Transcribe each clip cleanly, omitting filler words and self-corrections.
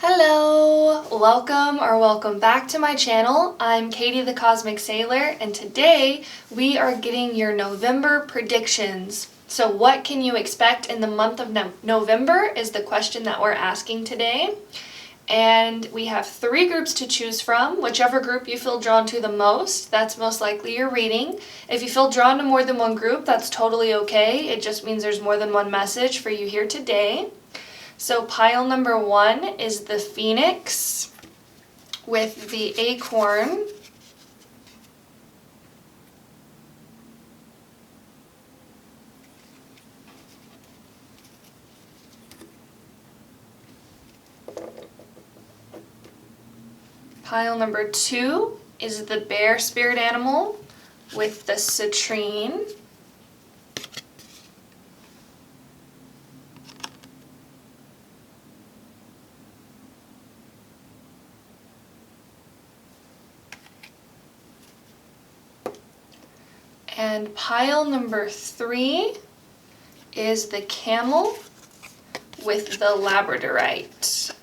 Hello! Welcome back to my channel. I'm Katie.the.cosmic.sailor, and today we are getting your November predictions. So what can you expect in the month of November is the question that we're asking today. And we have 3 groups to choose from. Whichever group you feel drawn to the most, that's most likely your reading. If you feel drawn to more than one group, that's totally okay. It just means there's more than one message for you here today. So pile number 1 is the Phoenix with the Acorn. Pile number 2 is the Bear spirit animal with the Citrine. And pile number 3 is the Camel with the Labradorite.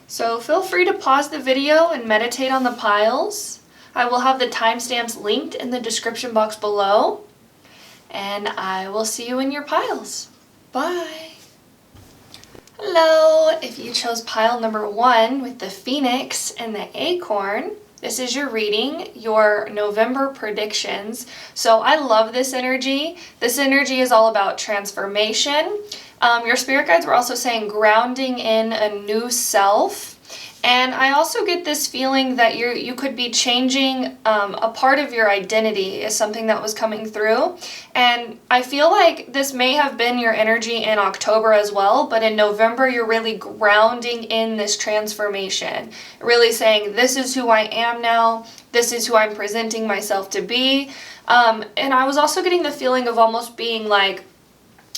So feel free to pause the video and meditate on the piles. I will have the timestamps linked in the description box below. And I will see you in your piles. Bye! Hello! If you chose pile number 1 with the Phoenix and the Acorn, this is your reading, your November predictions. So I love this energy. This energy is all about transformation. Your spirit guides were also saying grounding in a new self. And I also get this feeling that you could be changing a part of your identity is something that was coming through. And I feel like this may have been your energy in October as well, but in November you're really grounding in this transformation. Really saying, this is who I am now, this is who I'm presenting myself to be. And I was also getting the feeling of almost being like,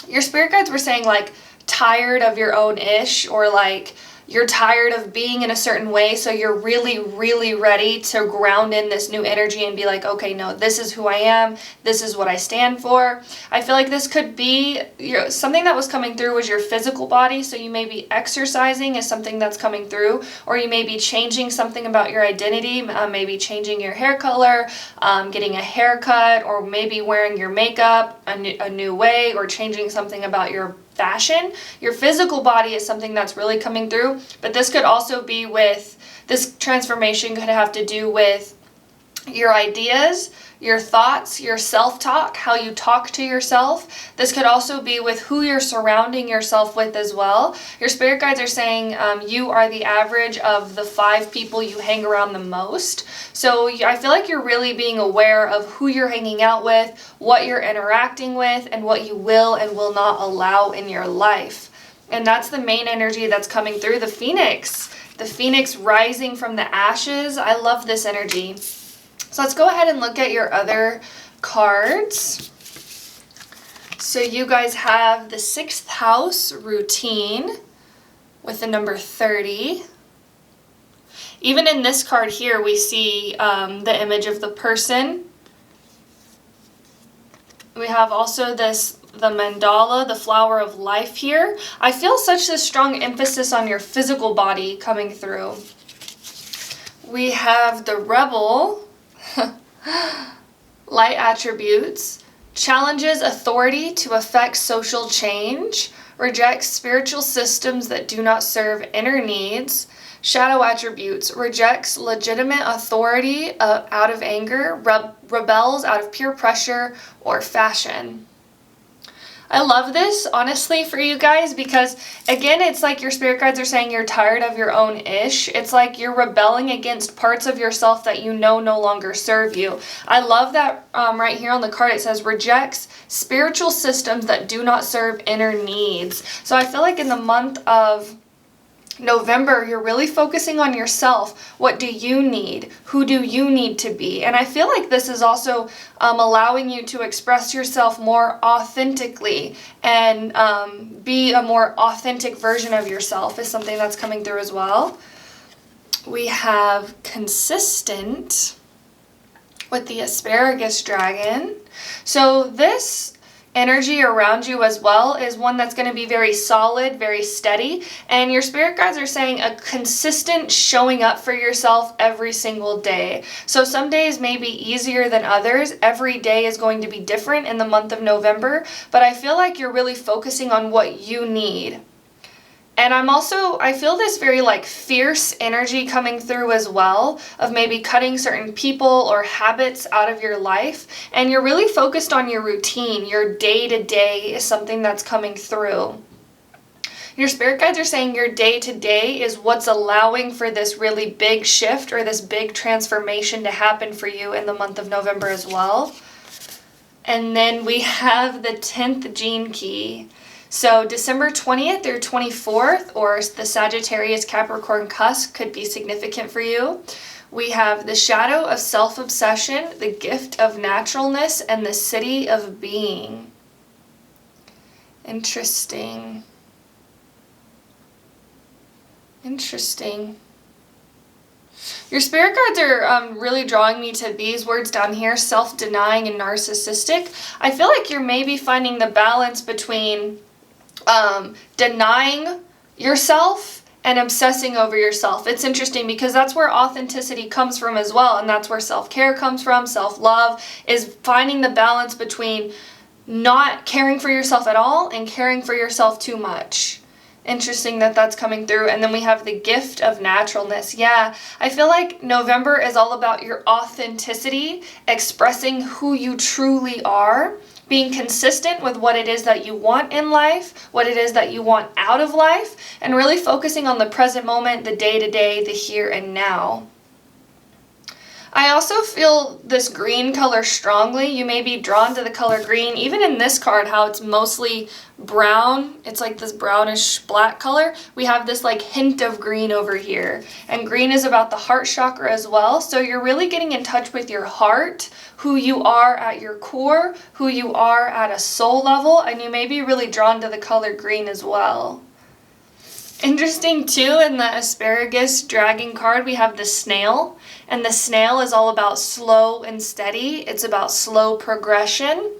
your spirit guides were saying like tired of your own ish, or like you're tired of being in a certain way, so you're really ready to ground in this new energy and be like, okay, no, this is who I am, this is what I stand for. I feel like this could be something that was coming through was your physical body, so you may be exercising is something that's coming through, or you may be changing something about your identity, maybe changing your hair color, getting a haircut, or maybe wearing your makeup a new way, or changing something about your fashion. Your physical body is something that's really coming through, but this could also be with, this transformation could have to do with your ideas, your thoughts, your self-talk, how you talk to yourself. This could also be with who you're surrounding yourself with as well. Your spirit guides are saying you are the average of the 5 people you hang around the most. So I feel like you're really being aware of who you're hanging out with, what you're interacting with, and what you will and will not allow in your life. And that's the main energy that's coming through the Phoenix. The Phoenix rising from the ashes. I love this energy. So let's go ahead and look at your other cards. So you guys have the 6th house routine with the number 30. Even in this card here, we see the image of the person. We have also the mandala, the flower of life here. I feel such a strong emphasis on your physical body coming through. We have the rebel. Light attributes, challenges authority to affect social change, rejects spiritual systems that do not serve inner needs. Shadow attributes, rejects legitimate authority out of anger, rebels out of peer pressure or fashion. I love this, honestly, for you guys, because, again, it's like your spirit guides are saying you're tired of your own ish. It's like you're rebelling against parts of yourself that you know no longer serve you. I love that right here on the card it says rejects spiritual systems that do not serve inner needs. So I feel like in the month of November, you're really focusing on yourself. What do you need? Who do you need to be? And I feel like this is also allowing you to express yourself more authentically and be a more authentic version of yourself is something that's coming through as well. We have consistent with the asparagus dragon. So this energy around you as well is one that's going to be very solid, very steady, and your spirit guides are saying a consistent showing up for yourself every single day. So some days may be easier than others. Every day is going to be different in the month of November, but I feel like you're really focusing on what you need. And I feel this very like fierce energy coming through as well, of maybe cutting certain people or habits out of your life. And you're really focused on your routine. Your day-to-day is something that's coming through. Your spirit guides are saying your day-to-day is what's allowing for this really big shift or this big transformation to happen for you in the month of November as well. And then we have the 10th gene key. So December 20th or 24th, or the Sagittarius Capricorn cusp could be significant for you. We have the shadow of self-obsession, the gift of naturalness, and the city of being. Interesting. Interesting. Your spirit guides are really drawing me to these words down here, self-denying and narcissistic. I feel like you're maybe finding the balance between denying yourself and obsessing over yourself. It's interesting because that's where authenticity comes from as well, and that's where self-care comes from. Self-love is finding the balance between not caring for yourself at all and caring for yourself too much. Interesting that that's coming through. And then we have the gift of naturalness. Yeah, I feel like November is all about your authenticity, expressing who you truly are, being consistent with what it is that you want in life, what it is that you want out of life, and really focusing on the present moment, the day-to-day, the here and now. I also feel this green color strongly. You may be drawn to the color green, even in this card, how it's mostly brown. It's like this brownish black color. We have this like hint of green over here. And green is about the heart chakra as well. So you're really getting in touch with your heart, who you are at your core, who you are at a soul level, and you may be really drawn to the color green as well. Interesting too, in the asparagus dragon card, we have the snail. And the snail is all about slow and steady. It's about slow progression.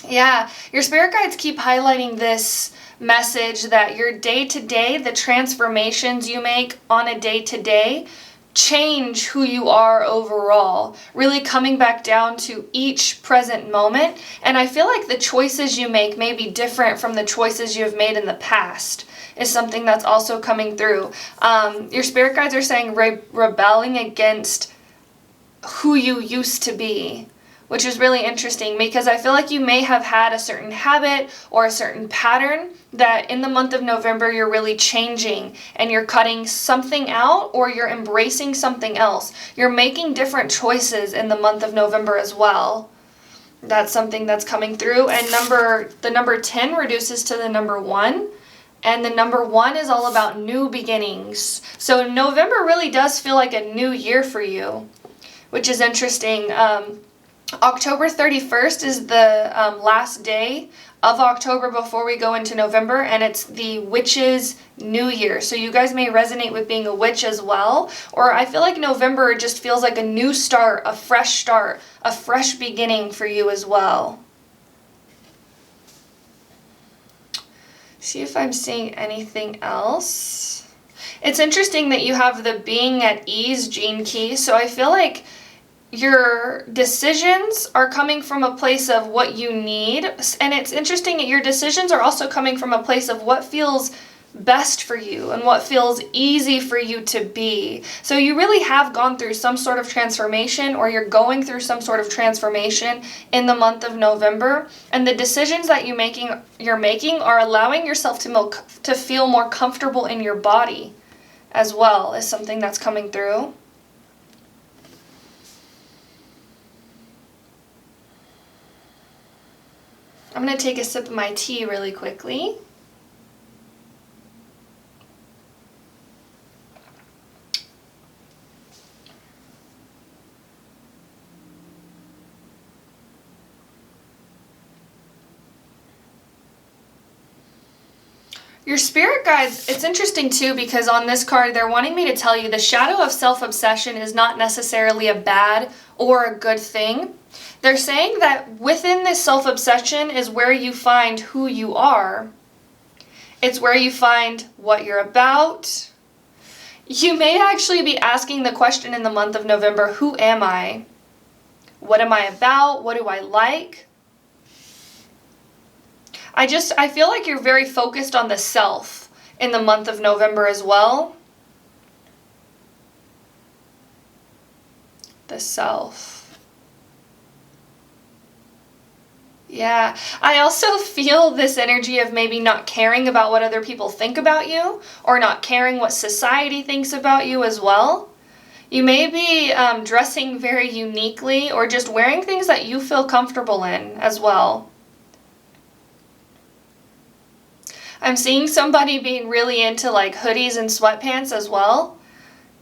Yeah, your spirit guides keep highlighting this message that your day-to-day, the transformations you make on a day-to-day, change who you are overall. Really coming back down to each present moment. And I feel like the choices you make may be different from the choices you have made in the past, is something that's also coming through. Your spirit guides are saying rebelling against who you used to be, which is really interesting because I feel like you may have had a certain habit or a certain pattern that in the month of November you're really changing and you're cutting something out or you're embracing something else. You're making different choices in the month of November as well. That's something that's coming through. And the number 10 reduces to the number 1. And the number 1 is all about new beginnings. So November really does feel like a new year for you, which is interesting. October 31st is the last day of October before we go into November, and it's the witch's new year. So you guys may resonate with being a witch as well, or I feel like November just feels like a new start, a fresh beginning for you as well. See if I'm seeing anything else. It's interesting that you have the being at ease gene key. So I feel like your decisions are coming from a place of what you need. And it's interesting that your decisions are also coming from a place of what feels best for you and what feels easy for you to be. So you really have gone through some sort of transformation, or you're going through some sort of transformation in the month of November, and the decisions that you're making are allowing yourself to feel more comfortable in your body as well, is something that's coming through. I'm going to take a sip of my tea really quickly. Your spirit guides, it's interesting too, because on this card, they're wanting me to tell you the shadow of self-obsession is not necessarily a bad or a good thing. They're saying that within this self-obsession is where you find who you are. It's where you find what you're about. You may actually be asking the question in the month of November, who am I? What am I about? What do I like? I feel like you're very focused on the self in the month of November as well. The self. Yeah, I also feel this energy of maybe not caring about what other people think about you, or not caring what society thinks about you as well. You may be dressing very uniquely, or just wearing things that you feel comfortable in as well. I'm seeing somebody being really into like hoodies and sweatpants as well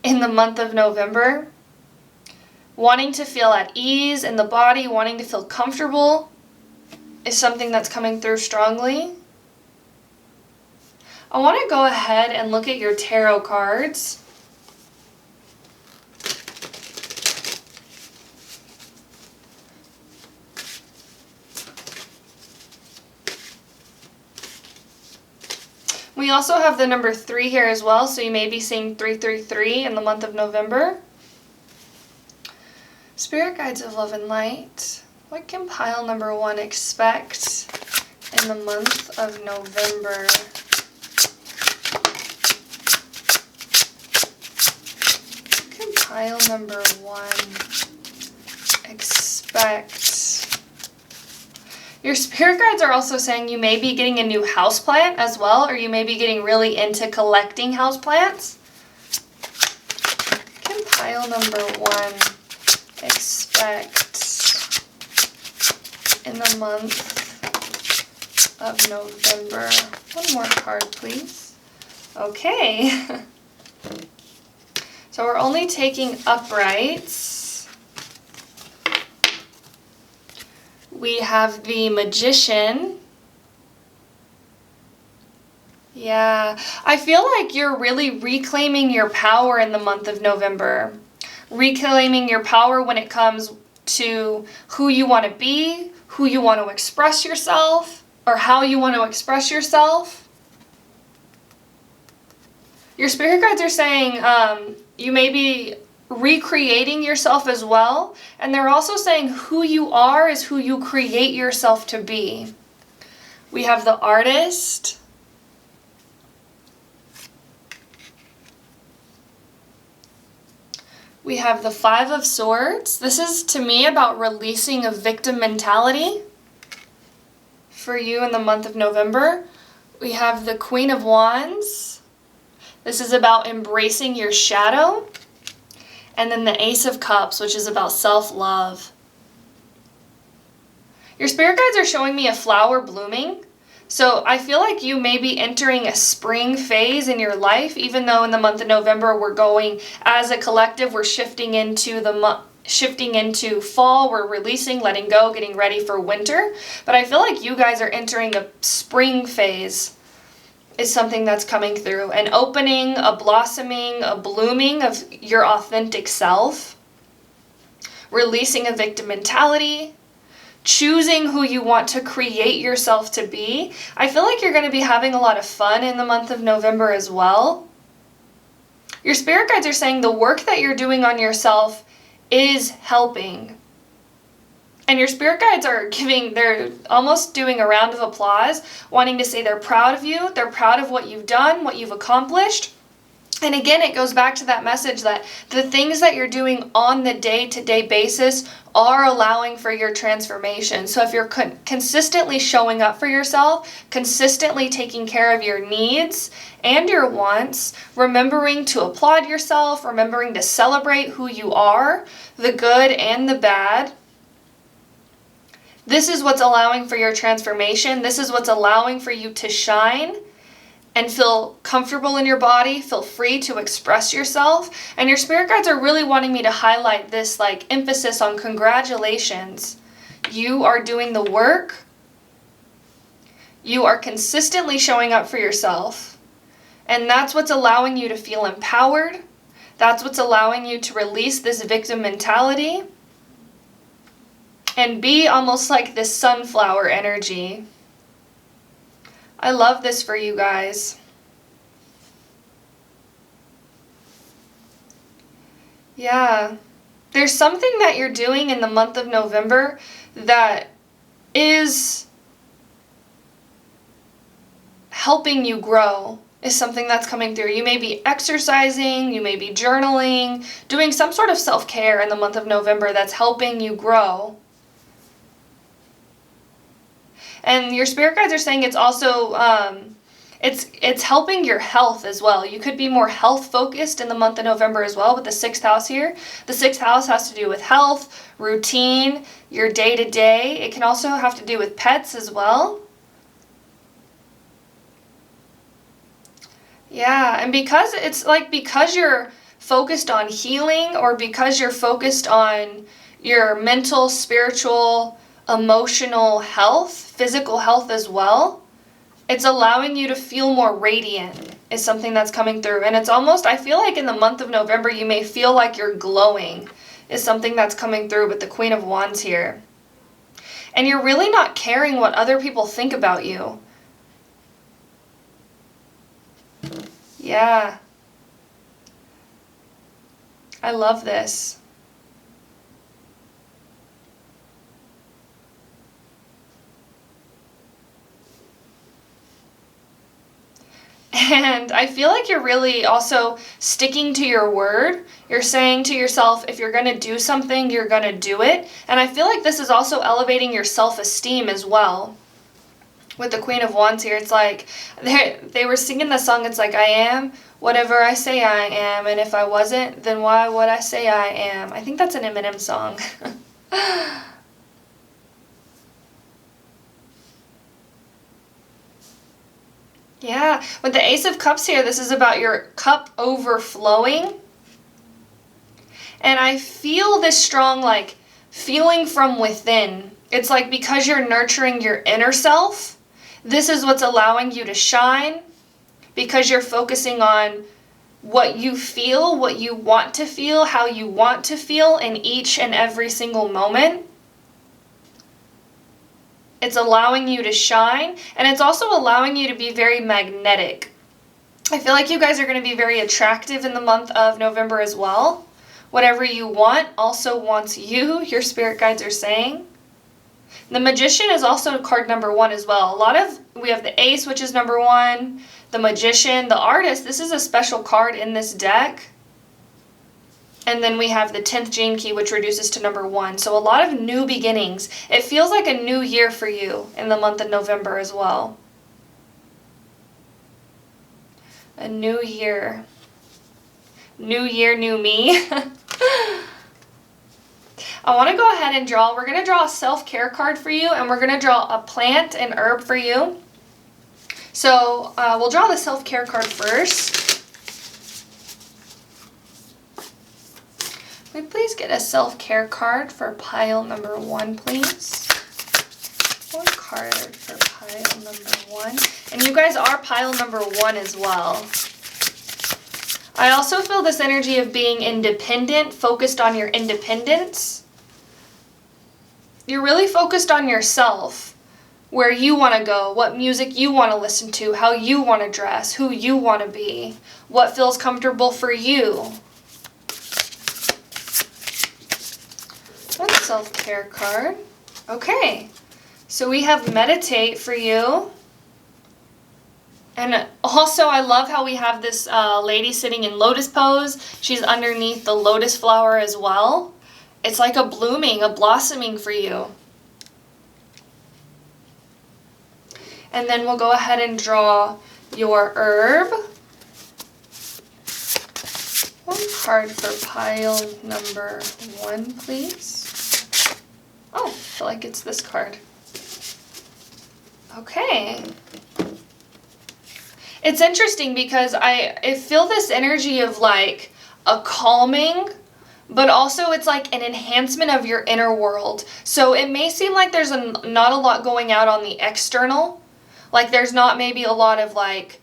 in the month of November. Wanting to feel at ease in the body, wanting to feel comfortable is something that's coming through strongly. I want to go ahead and look at your tarot cards. We also have the number 3 here as well, so you may be seeing 333 in the month of November. Spirit guides of love and light. What can pile number 1 expect in the month of November? What can pile number 1 expect? Your spirit guides are also saying you may be getting a new houseplant as well, or you may be getting really into collecting houseplants. Can pile number 1 expect in the month of November? One more card, please. Okay. So we're only taking uprights. We have the Magician. Yeah, I feel like you're really reclaiming your power in the month of November. Reclaiming your power when it comes to who you want to be, who you want to express yourself, or how you want to express yourself. Your spirit guides are saying you may be recreating yourself as well, and they're also saying who you are is who you create yourself to be. We have the Artist. We have the 5 of Swords. This is, to me, about releasing a victim mentality for you in the month of November. We have the Queen of Wands. This is about embracing your shadow. And then the Ace of Cups, which is about self-love. Your spirit guides are showing me a flower blooming. So I feel like you may be entering a spring phase in your life, even though in the month of November we're going, as a collective, we're shifting into fall, we're releasing, letting go, getting ready for winter. But I feel like you guys are entering a spring phase. Is something that's coming through. An opening, a blossoming, a blooming of your authentic self. Releasing a victim mentality. Choosing who you want to create yourself to be. I feel like you're going to be having a lot of fun in the month of November as well. Your spirit guides are saying the work that you're doing on yourself is helping. And your spirit guides are they're almost doing a round of applause, wanting to say they're proud of you, they're proud of what you've done, what you've accomplished. And again, it goes back to that message that the things that you're doing on the day-to-day basis are allowing for your transformation. So if you're consistently showing up for yourself, consistently taking care of your needs and your wants, remembering to applaud yourself, remembering to celebrate who you are, the good and the bad, this is what's allowing for your transformation. This is what's allowing for you to shine and feel comfortable in your body, feel free to express yourself. And your spirit guides are really wanting me to highlight this emphasis on congratulations. You are doing the work. You are consistently showing up for yourself. And that's what's allowing you to feel empowered. That's what's allowing you to release this victim mentality and be almost like this sunflower energy. I love this for you guys. Yeah. There's something that you're doing in the month of November that is helping you grow, is something that's coming through. You may be exercising, you may be journaling, doing some sort of self-care in the month of November that's helping you grow. And your spirit guides are saying it's also, it's helping your health as well. You could be more health focused in the month of November as well with the 6th house here. The 6th house has to do with health, routine, your day-to-day. It can also have to do with pets as well. Yeah, and because it's like, because you're focused on healing, or because you're focused on your mental, spiritual, emotional health, physical health as well, it's allowing you to feel more radiant, is something that's coming through. And it's almost, I feel like in the month of November, you may feel like you're glowing, is something that's coming through with the Queen of Wands here. And you're really not caring what other people think about you. Yeah. I love this. And I feel like you're really also sticking to your word. You're saying to yourself, if you're going to do something, you're going to do it. And I feel like this is also elevating your self-esteem as well. With the Queen of Wands here, it's like they were singing the song, it's like, I am whatever I say I am, and if I wasn't, then why would I say I am? I think that's an Eminem song. Yeah, with the Ace of Cups here, this is about your cup overflowing. And I feel this strong, like, feeling from within. It's like, because you're nurturing your inner self, this is what's allowing you to shine, because you're focusing on what you feel, what you want to feel, how you want to feel in each and every single moment. It's allowing you to shine, and it's also allowing you to be very magnetic. I feel like you guys are going to be very attractive in the month of November as well. Whatever you want also wants you, your spirit guides are saying. The Magician is also card number 1 as well. We have the Ace, which is number 1, the Magician, the Artist. This is a special card in this deck. And then we have the 10th Gene Key, which reduces to number 1. So a lot of new beginnings. It feels like a new year for you in the month of November as well. A new year. New year, new me. I want to go ahead and draw. We're going to draw a self-care card for you, and we're going to draw a plant and herb for you. So we'll draw the self-care card first. Can we please get a self-care card for pile number 1, please? 1 card for pile number 1. And you guys are pile number 1 as well. I also feel this energy of being independent, focused on your independence. You're really focused on yourself, where you want to go, what music you want to listen to, how you want to dress, who you want to be, what feels comfortable for you. One self-care card. Okay, so we have meditate for you. And also, I love how we have this lady sitting in lotus pose. She's underneath the lotus flower as well. It's like a blooming, a blossoming for you. And then we'll go ahead and draw your herb. 1 card for pile number 1, please. Oh, I feel like it's this card. Okay. It's interesting because I feel this energy of like a calming, but also it's like an enhancement of your inner world. So it may seem like there's not a lot going out on the external, Like there's not maybe a lot of like,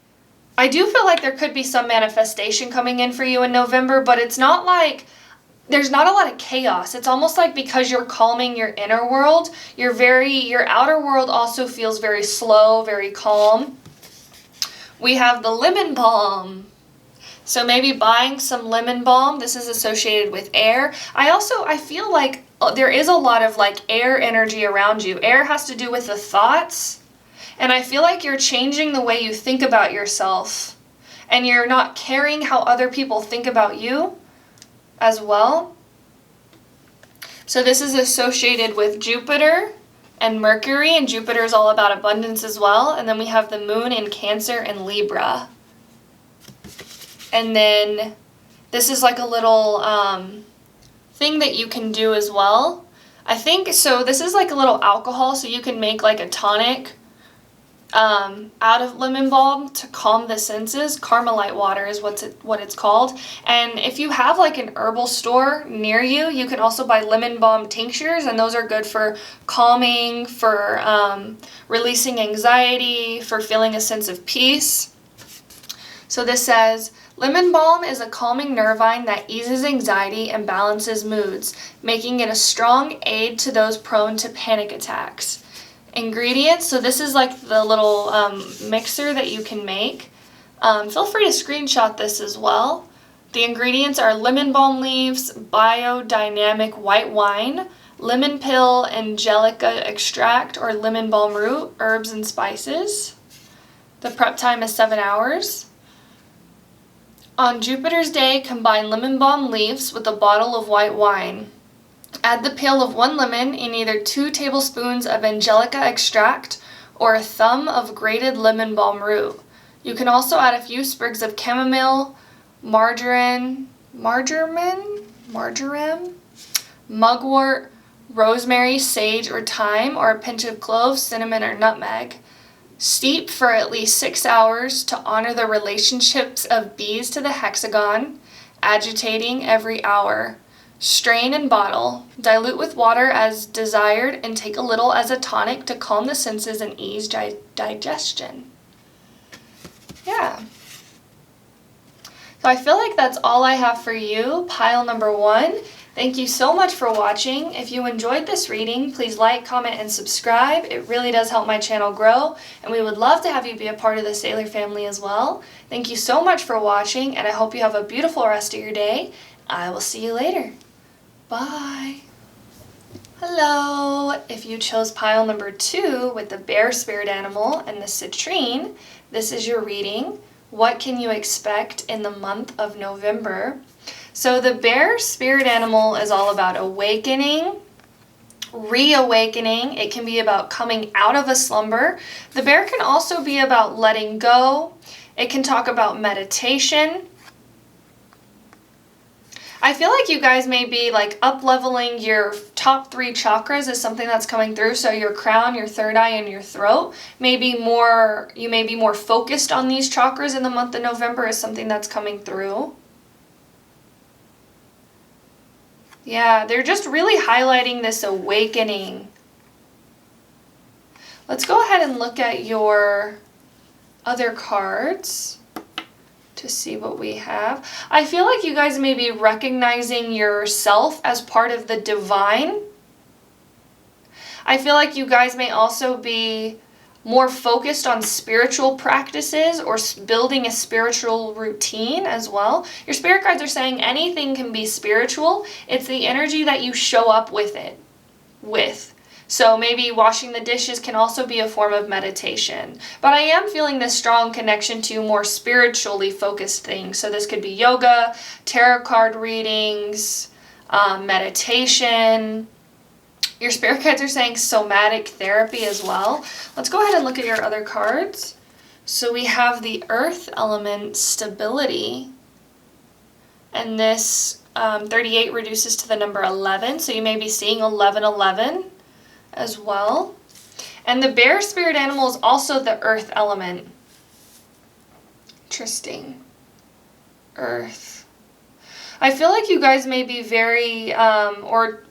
I do feel like there could be some manifestation coming in for you in November, but it's not like, there's not a lot of chaos. It's almost like because you're calming your inner world, your outer world also feels very slow, very calm. We have the lemon balm. So maybe buying some lemon balm. This is associated with air. I feel like there is a lot of like air energy around you. Air has to do with the thoughts. And I feel like you're changing the way you think about yourself. And you're not caring how other people think about you as well. So this is associated with Jupiter and Mercury, and Jupiter is all about abundance as well. And then we have the moon in Cancer and Libra. And then this is like a little thing that you can do as well. I think, so this is like a little alcohol, so you can make like a tonic out of lemon balm to calm the senses. Carmelite water is what it's called. And if you have like an herbal store near you, you can also buy lemon balm tinctures, and those are good for calming, for releasing anxiety, for feeling a sense of peace. So this says, lemon balm is a calming nervine that eases anxiety and balances moods, making it a strong aid to those prone to panic attacks. Ingredients, so this is like the little mixer that you can make. Feel free to screenshot this as well. The ingredients are lemon balm leaves, biodynamic white wine, lemon pill, angelica extract or lemon balm root, herbs and spices. The prep time is 7 hours. On Jupiter's day, combine lemon balm leaves with a bottle of white wine. Add the peel of 1 lemon in either 2 tablespoons of angelica extract or a thumb of grated lemon balm root. You can also add a few sprigs of chamomile, marjoram, mugwort, rosemary, sage, or thyme, or a pinch of cloves, cinnamon, or nutmeg. Steep for at least 6 hours to honor the relationships of bees to the hexagon, agitating every hour. Strain and bottle. Dilute with water as desired and take a little as a tonic to calm the senses and ease digestion. Yeah. So I feel like that's all I have for you, pile number 1. Thank you so much for watching. If you enjoyed this reading, please like, comment, and subscribe. It really does help my channel grow, and we would love to have you be a part of the Sailor family as well. Thank you so much for watching, and I hope you have a beautiful rest of your day. I will see you later. Bye. Hello. If you chose pile number 2 with the bear spirit animal and the citrine, this is your reading. What can you expect in the month of November? So the bear spirit animal is all about awakening, reawakening. It can be about coming out of a slumber. The bear can also be about letting go. It can talk about meditation. I feel like you guys may be like up-leveling your top 3 chakras is something that's coming through. So your crown, your third eye, and your throat you may be more focused on these chakras in the month of November is something that's coming through. Yeah, they're just really highlighting this awakening. Let's go ahead and look at your other cards to see what we have. I feel like you guys may be recognizing yourself as part of the divine. I feel like you guys may also be more focused on spiritual practices or building a spiritual routine as well. Your spirit guides are saying anything can be spiritual. It's the energy that you show up with it with. So maybe washing the dishes can also be a form of meditation. But I am feeling this strong connection to more spiritually focused things. So this could be yoga, tarot card readings, meditation. Your spirit guides are saying somatic therapy as well. Let's go ahead and look at your other cards. So we have the earth element, stability. And this 38 reduces to the number 11. So you may be seeing 1111 as well. And the bear spirit animal is also the earth element. Interesting. Earth. I feel like you guys may be very, or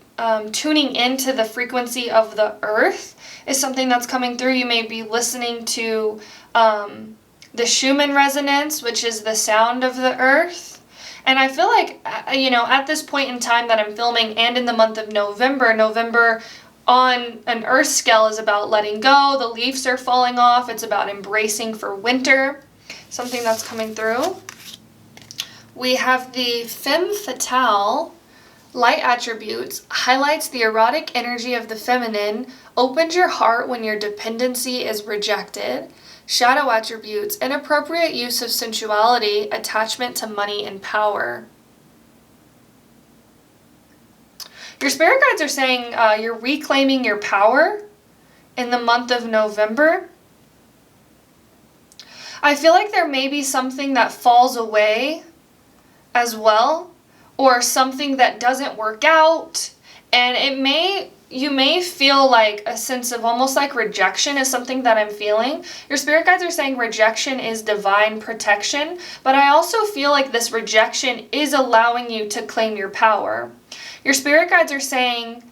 tuning into the frequency of the earth is something that's coming through. You may be listening to the Schumann resonance, which is the sound of the earth. And I feel like, at this point in time that I'm filming and in the month of November on an earth scale is about letting go. The leaves are falling off. It's about embracing for winter. Something that's coming through. We have the femme fatale. Light attributes highlights the erotic energy of the feminine, opens your heart when your dependency is rejected. Shadow attributes, inappropriate use of sensuality, attachment to money and power. Your spirit guides are saying you're reclaiming your power in the month of November. I feel like there may be something that falls away as well, or something that doesn't work out, and you may feel like a sense of almost like rejection is something that I'm feeling. Your spirit guides are saying rejection is divine protection, but I also feel like this rejection is allowing you to claim your power. Your spirit guides are saying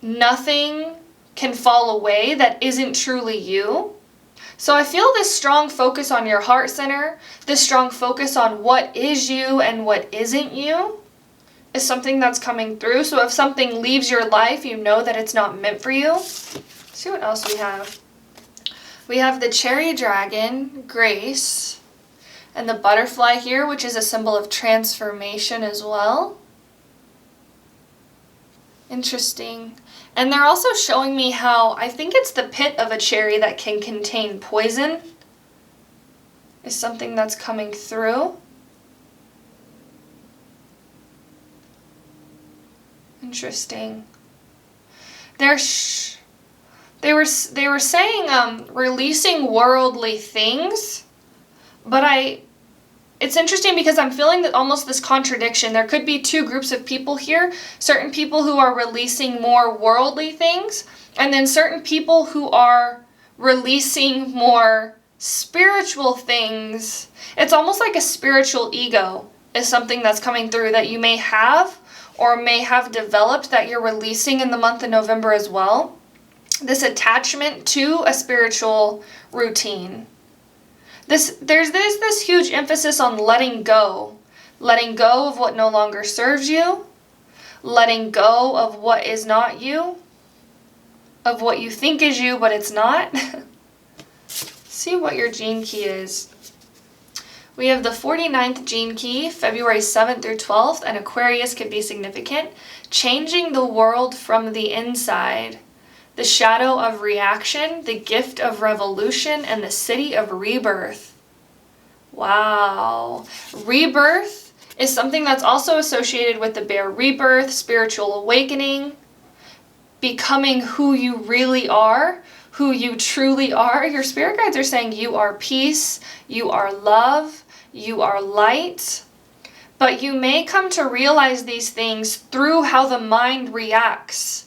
nothing can fall away that isn't truly you. So I feel this strong focus on your heart center, this strong focus on what is you and what isn't you is something that's coming through. So if something leaves your life, you know that it's not meant for you. Let's see what else we have. We have the cherry dragon, Grace, and the butterfly here, which is a symbol of transformation as well. Interesting. And they're also showing me how, I think it's the pit of a cherry that can contain poison, is something that's coming through. Interesting. They were saying releasing worldly things, but it's interesting because I'm feeling that almost this contradiction. There could be two groups of people here. Certain people who are releasing more worldly things, and then certain people who are releasing more spiritual things. It's almost like a spiritual ego is something that's coming through that you may have or may have developed that you're releasing in the month of November as well. This attachment to a spiritual routine. There's this huge emphasis on letting go of what no longer serves you, letting go of what is not you, of what you think is you but it's not. See what your gene key is. We have the 49th gene key, February 7th through 12th, and Aquarius could be significant. Changing the world from the inside. The shadow of reaction, the gift of revolution, and the city of rebirth. Wow. Rebirth is something that's also associated with the bear rebirth, spiritual awakening, becoming who you really are, who you truly are. Your spirit guides are saying you are peace, you are love, you are light. But you may come to realize these things through how the mind reacts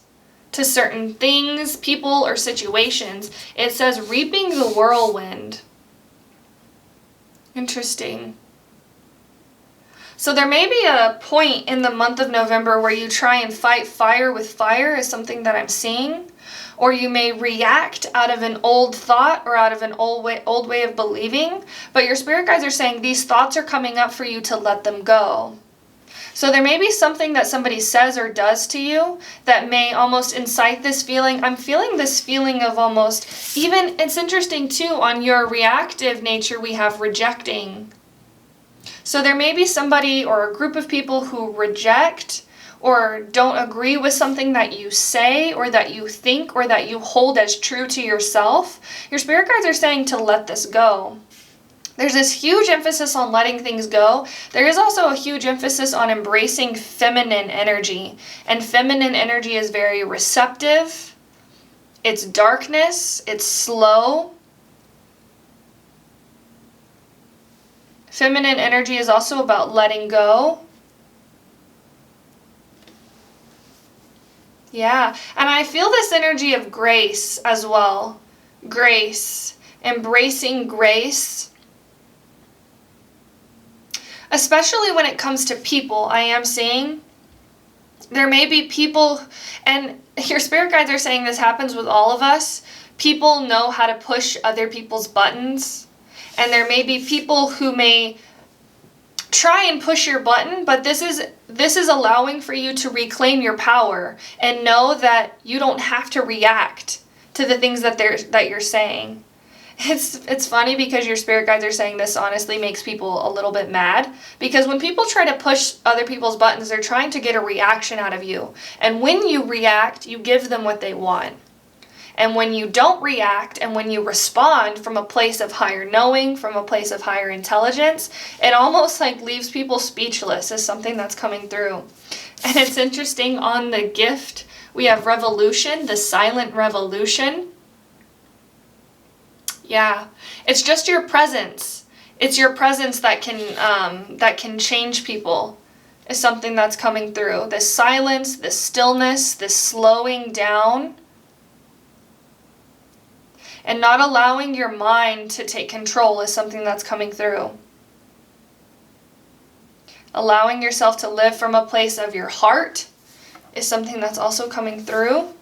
to certain things, people, or situations. It says reaping the whirlwind. Interesting. So there may be a point in the month of November where you try and fight fire with fire is something that I'm seeing. Or you may react out of an old thought or out of an old way of believing. But your spirit guides are saying these thoughts are coming up for you to let them go. So there may be something that somebody says or does to you that may almost incite this feeling. I'm feeling this feeling of almost, even, it's interesting too, on your reactive nature we have rejecting. So there may be somebody or a group of people who reject or don't agree with something that you say or that you think or that you hold as true to yourself. Your spirit guides are saying to let this go. There's this huge emphasis on letting things go. There is also a huge emphasis on embracing feminine energy. And feminine energy is very receptive. It's darkness. It's slow. Feminine energy is also about letting go. Yeah, and I feel this energy of grace as well. Grace. Embracing grace. Especially when it comes to people, I am seeing. There may be people, and your spirit guides are saying this happens with all of us. People know how to push other people's buttons. And there may be people who may try and push your button, but this is allowing for you to reclaim your power and know that you don't have to react to the things that you're saying. It's funny because your spirit guides are saying this honestly makes people a little bit mad, because when people try to push other people's buttons, they're trying to get a reaction out of you. And when you react, you give them what they want. And when you don't react and when you respond from a place of higher knowing, from a place of higher intelligence, it almost like leaves people speechless as something that's coming through. And it's interesting, on the gift, we have revolution, the silent revolution. Yeah, it's just your presence. It's your presence that can change people, is something that's coming through. This silence, this stillness, this slowing down, and not allowing your mind to take control is something that's coming through. Allowing yourself to live from a place of your heart is something that's also coming through.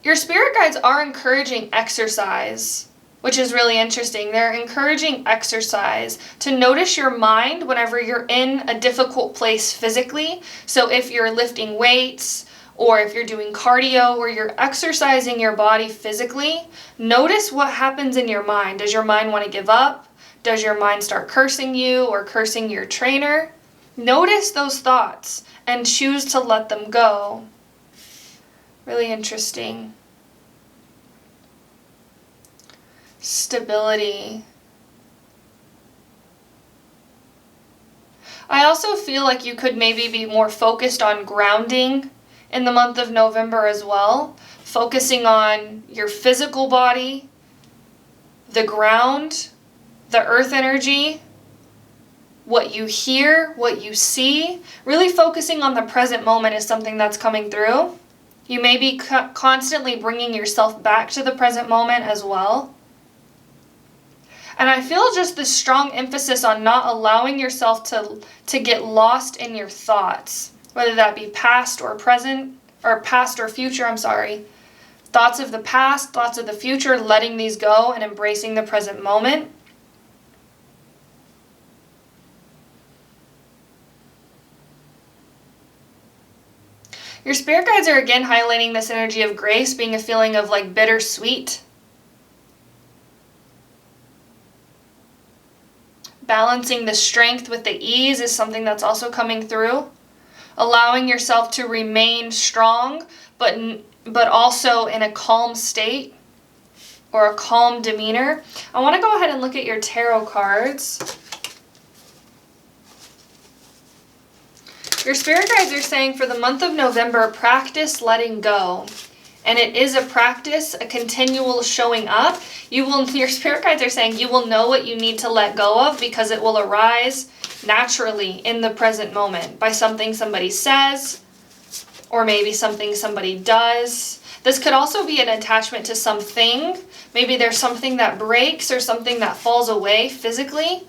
Your spirit guides are encouraging exercise, which is really interesting. They're encouraging exercise, to notice your mind whenever you're in a difficult place physically. So if you're lifting weights, or if you're doing cardio, or you're exercising your body physically, notice what happens in your mind. Does your mind want to give up? Does your mind start cursing you or cursing your trainer? Notice those thoughts and choose to let them go. Really interesting. Stability. I also feel like you could maybe be more focused on grounding in the month of November as well. Focusing on your physical body, the ground, the earth energy, what you hear, what you see. Really focusing on the present moment is something that's coming through. You may be constantly bringing yourself back to the present moment as well. And I feel just this strong emphasis on not allowing yourself to get lost in your thoughts, whether that be past or present, or past or future, Thoughts of the past, thoughts of the future, letting these go and embracing the present moment. Your spirit guides are again highlighting this energy of grace being a feeling of like bittersweet. Balancing the strength with the ease is something that's also coming through. Allowing yourself to remain strong, but also in a calm state or a calm demeanor. I want to go ahead and look at your tarot cards. Your spirit guides are saying for the month of November, practice letting go. And it is a practice, a continual showing up. Your spirit guides are saying you will know what you need to let go of, because it will arise naturally in the present moment by something somebody says, or maybe something somebody does. This could also be an attachment to something. Maybe there's something that breaks or something that falls away physically.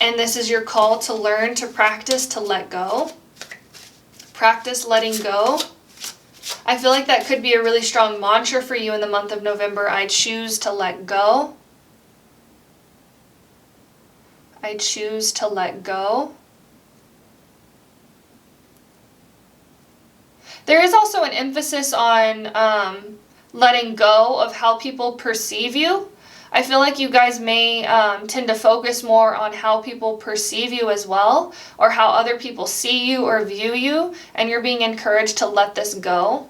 And this is your call to learn, to practice, to let go. Practice letting go. I feel like that could be a really strong mantra for you in the month of November. I choose to let go. I choose to let go. There is also an emphasis on letting go of how people perceive you. I feel like you guys may tend to focus more on how people perceive you as well, or how other people see you or view you, and you're being encouraged to let this go.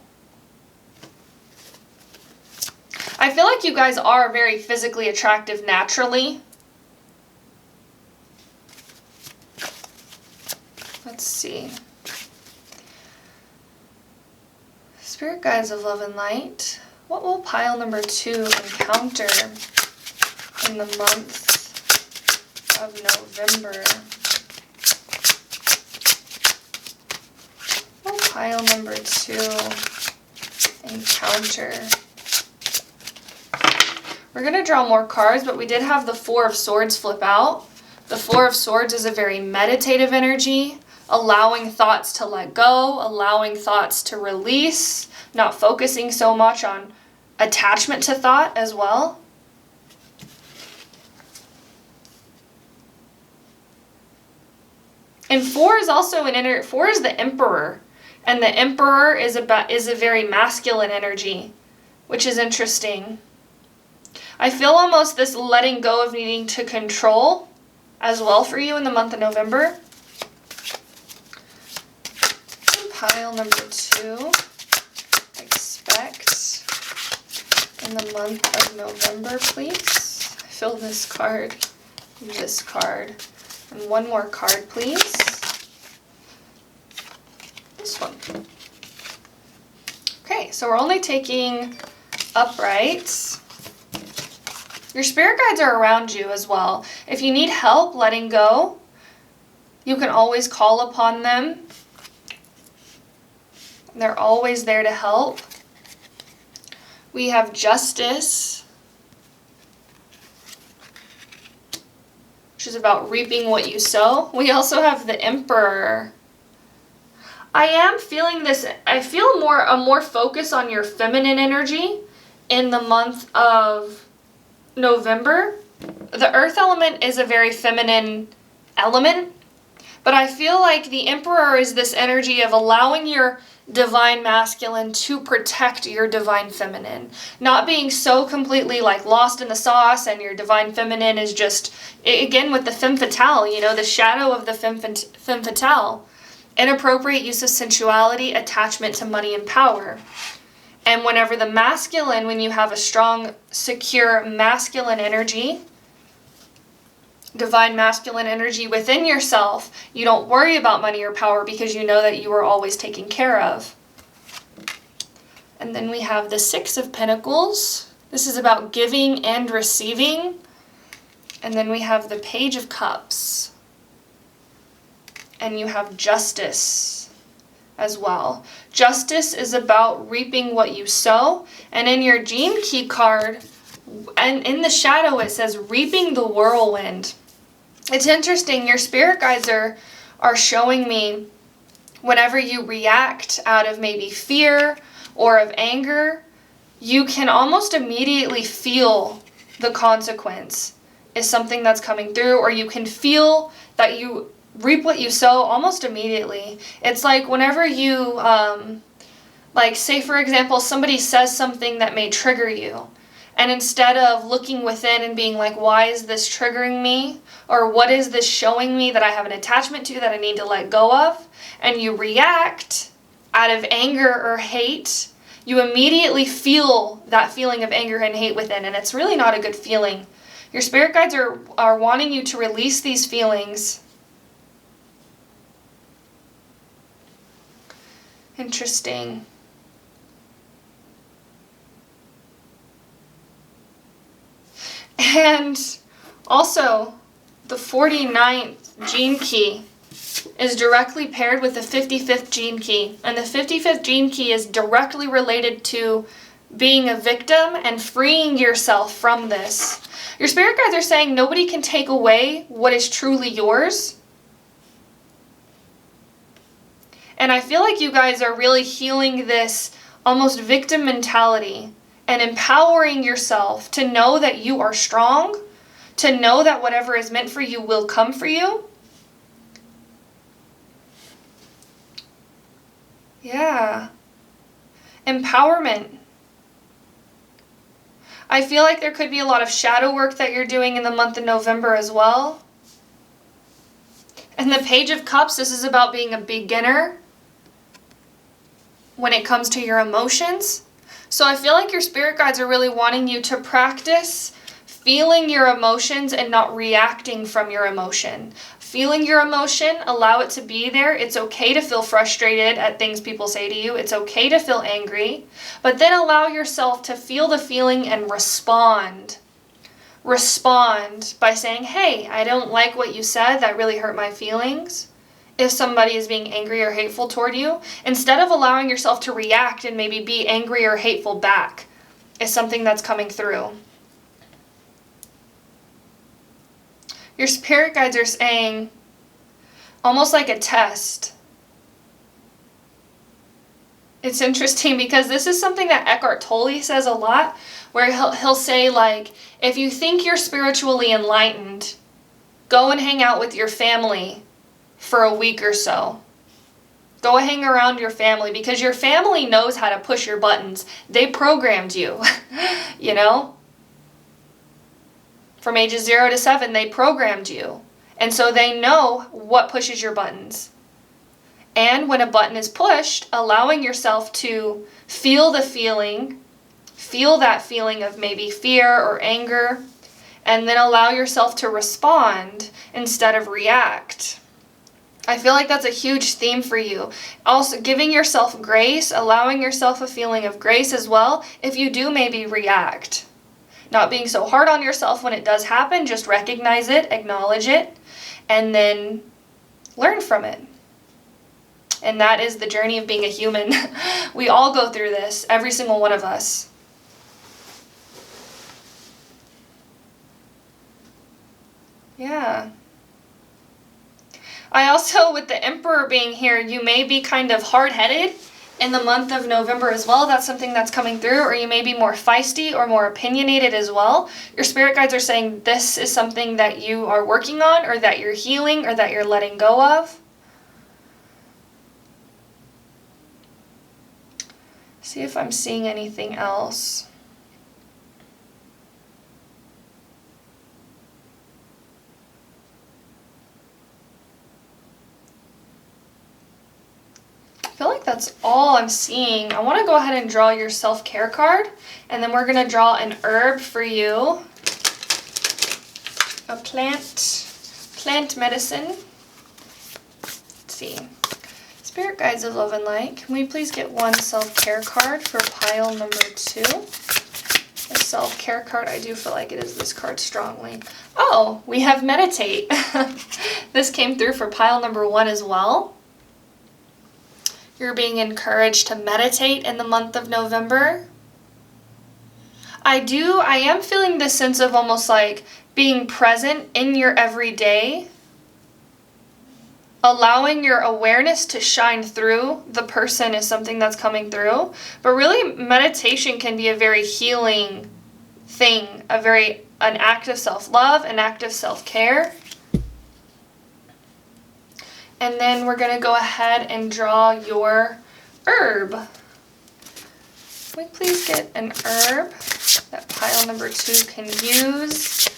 I feel like you guys are very physically attractive naturally. Let's see. Spirit guides of love and light. What will pile number 2 encounter in the month of November? What will pile number 2 encounter? We're going to draw more cards, but we did have the 4 of Swords flip out, The Four of Swords is a very meditative energy, allowing thoughts to let go, allowing thoughts to release, not focusing so much on attachment to thought as well. And 4 is also 4 is the Emperor. And the Emperor is a very masculine energy, which is interesting. I feel almost this letting go of needing to control as well for you in the month of November. Pile number 2. Expect in the month of November, please. Fill this card, and one more card, please. This one. Okay, so we're only taking uprights. Your spirit guides are around you as well. If you need help letting go, you can always call upon them. They're always there to help. We have Justice, which is about reaping what you sow. We also have the Emperor. I am feeling this, I feel a more focus on your feminine energy in the month of November. The earth element is a very feminine element, but I feel like the Emperor is this energy of allowing your divine masculine to protect your divine feminine, not being so completely like lost in the sauce, and your divine feminine is just, again with the femme fatale, you know, the shadow of the femme fatale, inappropriate use of sensuality, attachment to money and power. And whenever the masculine, when you have a strong, secure masculine energy, divine masculine energy within yourself, you don't worry about money or power because you know that you are always taken care of. And then we have the Six of Pentacles. This is about giving and receiving. And then we have the Page of Cups. And you have Justice as well. Justice is about reaping what you sow. And in your Gene Key card, and in the shadow it says reaping the whirlwind. It's interesting, your spirit guides are showing me whenever you react out of maybe fear or of anger, you can almost immediately feel the consequence is something that's coming through, or you can feel that you reap what you sow almost immediately. It's like whenever you, like say for example, somebody says something that may trigger you. And instead of looking within and being like, why is this triggering me? Or what is this showing me that I have an attachment to that I need to let go of? And you react out of anger or hate, you immediately feel that feeling of anger and hate within. And it's really not a good feeling. Your spirit guides are wanting you to release these feelings. Interesting. And also, the 49th gene key is directly paired with the 55th gene key. And the 55th gene key is directly related to being a victim and freeing yourself from this. Your spirit guides are saying nobody can take away what is truly yours. And I feel like you guys are really healing this almost victim mentality and empowering yourself to know that you are strong, to know that whatever is meant for you will come for you. Yeah. Empowerment. I feel like there could be a lot of shadow work that you're doing in the month of November as well. And the Page of Cups, this is about being a beginner when it comes to your emotions. So I feel like your spirit guides are really wanting you to practice feeling your emotions and not reacting from your emotion. Feeling your emotion, allow it to be there. It's okay to feel frustrated at things people say to you. It's okay to feel angry. But then allow yourself to feel the feeling and respond. Respond by saying, hey, I don't like what you said. That really hurt my feelings. If somebody is being angry or hateful toward you, instead of allowing yourself to react and maybe be angry or hateful back, is something that's coming through. Your spirit guides are saying, almost like a test. It's interesting because this is something that Eckhart Tolle says a lot, where he'll say, like, if you think you're spiritually enlightened, go and hang out with your family for a week or so. Go hang around your family, because your family knows how to push your buttons. They programmed you, you know? From ages 0 to 7, they programmed you. And so they know what pushes your buttons. And when a button is pushed, allowing yourself to feel the feeling, feel that feeling of maybe fear or anger, and then allow yourself to respond instead of react. I feel like that's a huge theme for you. Also, giving yourself grace, allowing yourself a feeling of grace as well, if you do maybe react. Not being so hard on yourself when it does happen, just recognize it, acknowledge it, and then learn from it. And that is the journey of being a human. We all go through this, every single one of us. Yeah. I also, with the Emperor being here, you may be kind of hard-headed in the month of November as well. That's something that's coming through. Or you may be more feisty or more opinionated as well. Your spirit guides are saying this is something that you are working on, or that you're healing, or that you're letting go of. See if I'm seeing anything else. I feel like that's all I'm seeing. I want to go ahead and draw your self-care card, and then we're going to draw an herb for you. A plant medicine. Let's see. Spirit guides of love and light, can we please get one self-care card for pile number 2? A self-care card, I do feel like it is this card strongly. Oh, we have meditate. This came through for pile number 1 as well. You're being encouraged to meditate in the month of November. I am feeling this sense of almost like being present in your everyday. Allowing your awareness to shine through the person is something that's coming through. But really, meditation can be a very healing thing, an act of self-love, an act of self-care. And then we're going to go ahead and draw your herb. Can we please get an herb that pile number 2 can use,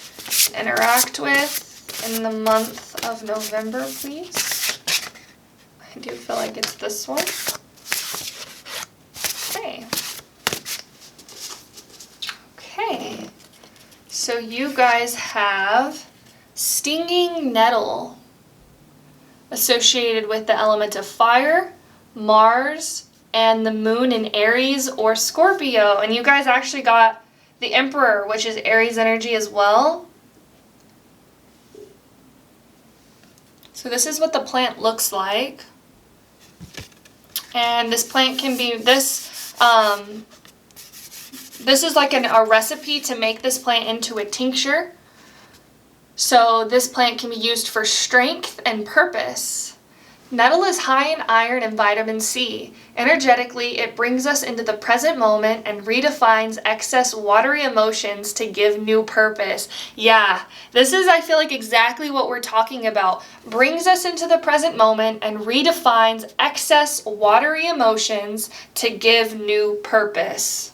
interact with in the month of November, please? I do feel like it's this one. Okay. Okay. So you guys have stinging nettle associated with the element of fire, Mars, and the moon in Aries or Scorpio. And you guys actually got the Emperor, which is Aries energy as well. So this is what the plant looks like. And this plant can be, this is like a recipe to make this plant into a tincture. So this plant can be used for strength and purpose. Nettle is high in iron and vitamin C. Energetically, it brings us into the present moment and redefines excess watery emotions to give new purpose. Yeah, this is, I feel like, exactly what we're talking about. Brings us into the present moment and redefines excess watery emotions to give new purpose.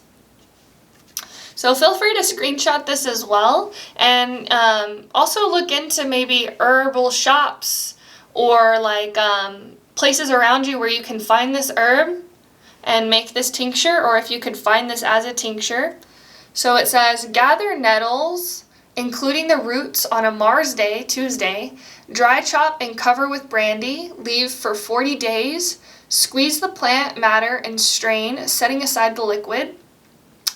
So feel free to screenshot this as well, and also look into maybe herbal shops or like places around you where you can find this herb and make this tincture, or if you could find this as a tincture. So it says, gather nettles, including the roots, on a Mars day, Tuesday, dry chop and cover with brandy, leave for 40 days, squeeze the plant matter and strain, setting aside the liquid.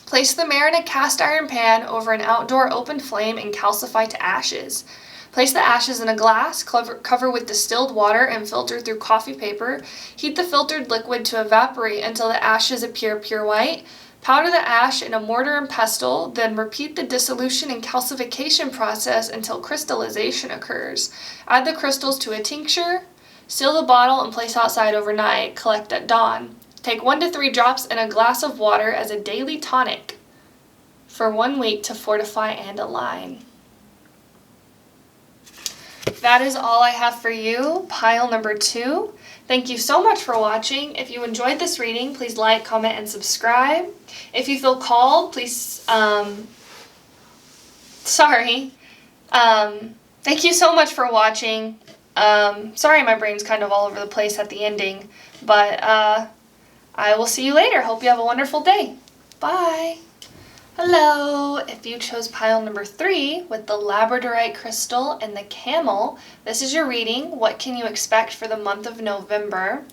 Place the mare in a cast iron pan over an outdoor open flame and calcify to ashes. Place the ashes in a glass, cover with distilled water and filter through coffee paper. Heat the filtered liquid to evaporate until the ashes appear pure white. Powder the ash in a mortar and pestle, then repeat the dissolution and calcification process until crystallization occurs. Add the crystals to a tincture, seal the bottle, and place outside overnight. Collect at dawn. Take 1 to 3 drops in a glass of water as a daily tonic for 1 week to fortify and align. That is all I have for you, pile number 2. Thank you so much for watching. If you enjoyed this reading, please like, comment, and subscribe. If you feel called, please, thank you so much for watching. Sorry my brain's kind of all over the place at the ending, but I will see you later. Hope you have a wonderful day. Bye. Hello! If you chose pile number 3 with the labradorite crystal and the camel, this is your reading. What can you expect for the month of November?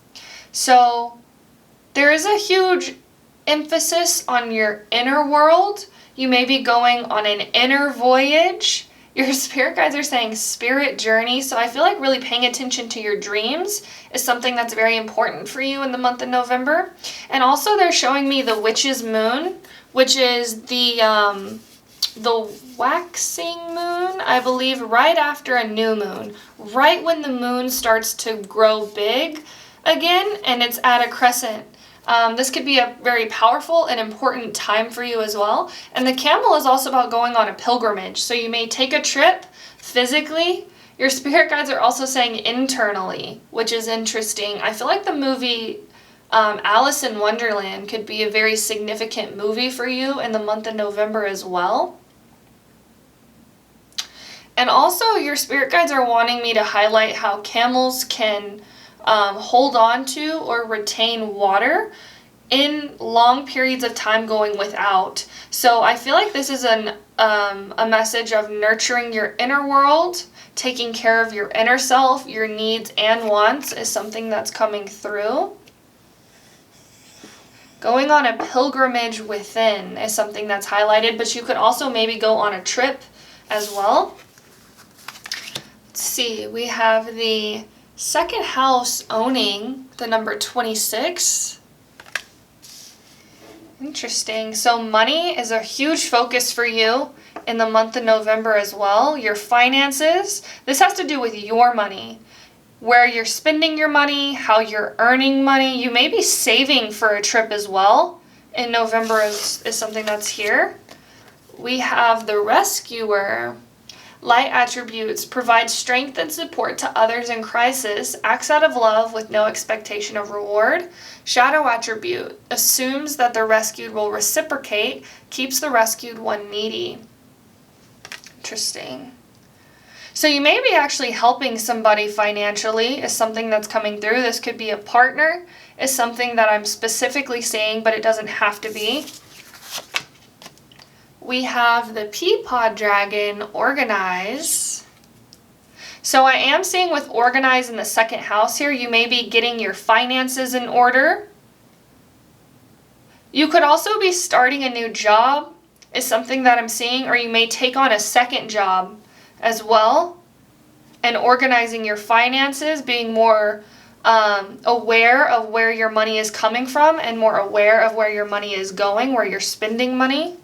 So there is a huge emphasis on your inner world. You may be going on an inner voyage. Your spirit guides are saying spirit journey, so I feel like really paying attention to your dreams is something that's very important for you in the month of November. And also they're showing me the witch's moon, which is the waxing moon, I believe, right after a new moon, right when the moon starts to grow big again, and it's at a crescent. This could be a very powerful and important time for you as well. And the camel is also about going on a pilgrimage, so you may take a trip physically. Your spirit guides are also saying internally, which is interesting. I feel like the movie Alice in Wonderland could be a very significant movie for you in the month of November as well. And also your spirit guides are wanting me to highlight how camels can hold on to or retain water in long periods of time going without. So I feel like this is a message of nurturing your inner world, taking care of your inner self, your needs and wants is something that's coming through. Going on a pilgrimage within is something that's highlighted, but you could also maybe go on a trip as well. Let's see, we have the second house owning the number 26. Interesting. So money is a huge focus for you in the month of November as well. Your finances, this has to do with your money. Where you're spending your money, how you're earning money. You may be saving for a trip as well. In November is something that's here. We have the rescuer. Light attributes provide strength and support to others in crisis, acts out of love with no expectation of reward. Shadow attribute assumes that the rescued will reciprocate, keeps the rescued one needy. Interesting. So you may be actually helping somebody financially is something that's coming through. This could be a partner is something that I'm specifically saying, but it doesn't have to be. We have the Peapod Dragon, organize. So I am seeing with organize in the second house here, you may be getting your finances in order. You could also be starting a new job is something that I'm seeing, or you may take on a second job as well, and organizing your finances, being more aware of where your money is coming from and more aware of where your money is going, where you're spending money.